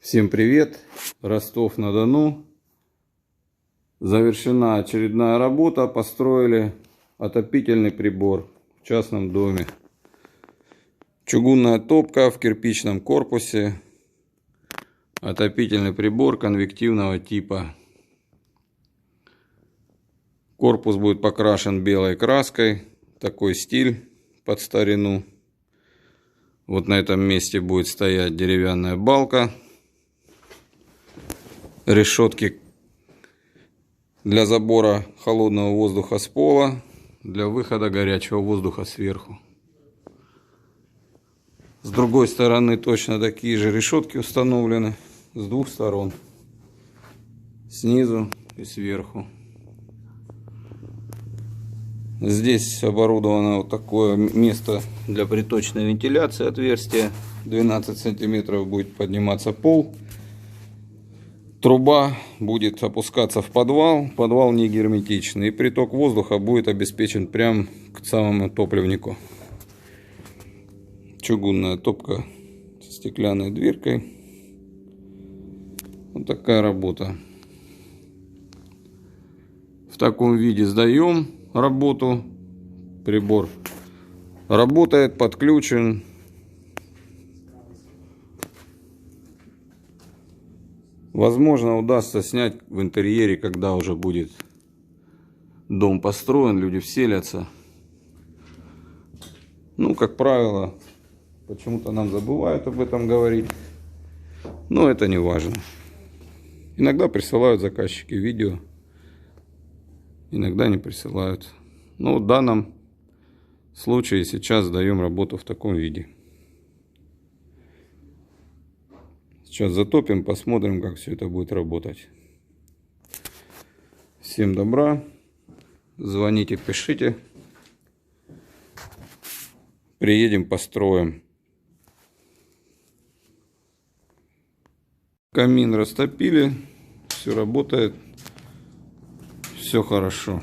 Всем привет! Ростов-на-Дону. Завершена очередная работа. Построили отопительный прибор в частном доме. Чугунная топка в кирпичном корпусе. Отопительный прибор конвективного типа. Корпус будет покрашен белой краской. Такой стиль под старину. Вот на этом месте будет стоять деревянная балка. Решетки для забора холодного воздуха с пола, для выхода горячего воздуха сверху. С другой стороны точно такие же решетки установлены с двух сторон, снизу и сверху. Здесь оборудовано вот такое место для приточной вентиляции, отверстие 12 сантиметров будет подниматься пол. Труба будет опускаться в подвал. Подвал не герметичный. И приток воздуха будет обеспечен прямо к самому топливнику. Чугунная топка со стеклянной дверкой. Вот такая работа. В таком виде сдаем работу. Прибор работает, подключен. Возможно, удастся снять в интерьере, когда уже будет дом построен, люди вселятся. Ну, как правило, почему-то нам забывают об этом говорить. Но это не важно. Иногда присылают заказчики видео, иногда не присылают. Но в данном случае сейчас даем работу в таком виде. Сейчас затопим, посмотрим, как все это будет работать. Всем добра. Звоните, пишите. Приедем, построим. Камин растопили. Все работает. Все хорошо.